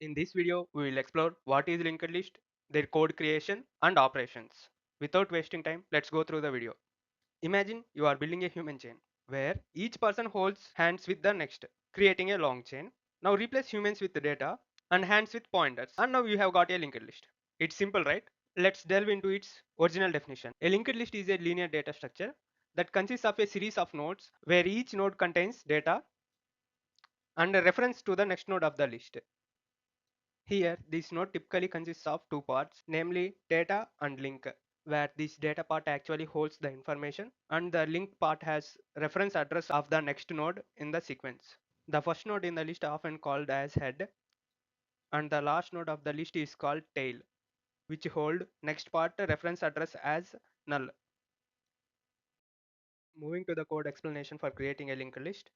In this video, we will explore what is linked list, their code creation and operations. Without wasting time, let's go through the video. Imagine you are building a human chain where each person holds hands with the next, creating a long chain. Now replace humans with the data and hands with pointers, and now you have got a linked list. It's simple, right? Let's delve into its original definition. A linked list is a linear data structure that consists of a series of nodes where each node contains data and a reference to the next node of the list. Here, this node typically consists of two parts, namely data and link, where this data part actually holds the information and the link part has reference address of the next node in the sequence. The first node in the list often called as head and the last node of the list is called tail, which hold next part reference address as null. Moving to the code explanation for creating a linked list.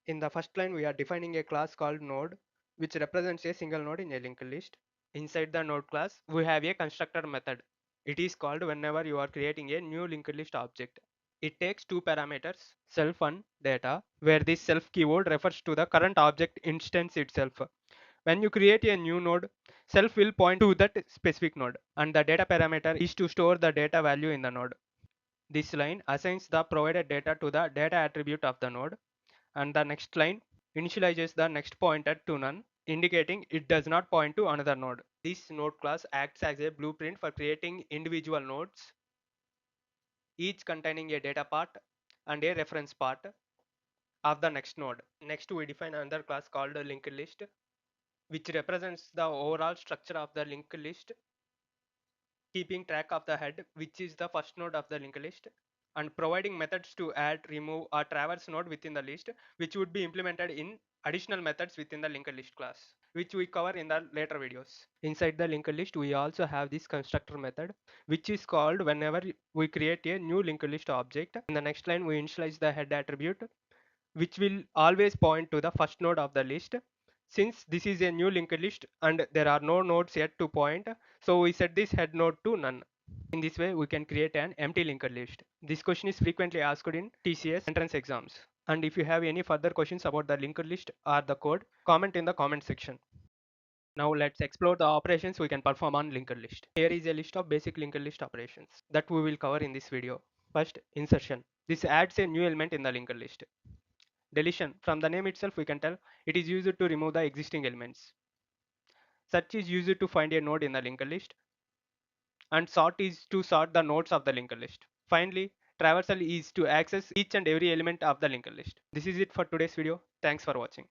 In the first line, we are defining a class called node, which represents a single node in a linked list. Inside the node class, we have a constructor method. It is called whenever you are creating a new linked list object. It takes two parameters, self and data, where this self keyword refers to the current object instance itself. When you create a new node, self will point to that specific node, and the data parameter is to store the data value in the node. This line assigns the provided data to the data attribute of the node, and the next line initializes the next pointer to none, indicating it does not point to another node. This node class acts as a blueprint for creating individual nodes, each containing a data part and a reference part of the next node. Next, we define another class called a linked list, which represents the overall structure of the linked list, keeping track of the head, which is the first node of the linked list, and providing methods to add, remove, or traverse node within the list, which would be implemented in additional methods within the linked list class, which we cover in the later videos. Inside the linked list, we also have this constructor method, which is called whenever we create a new linked list object. In the next line, we initialize the head attribute, which will always point to the first node of the list. Since this is a new linked list and there are no nodes yet to point, so we set this head node to none. In this way, we can create an empty linked list. This question is frequently asked in TCS entrance exams. And if you have any further questions about the linked list or the code, comment in the comment section. Now let's explore the operations we can perform on linked list. Here is a list of basic linked list operations that we will cover in this video. First, insertion. This adds a new element in the linked list. Deletion. From the name itself, we can tell it is used to remove the existing elements. Search is used to find a node in the linked list, and sort is to sort the nodes of the linked list. Finally, traversal is to access each and every element of the linked list. This is it for today's video. Thanks for watching.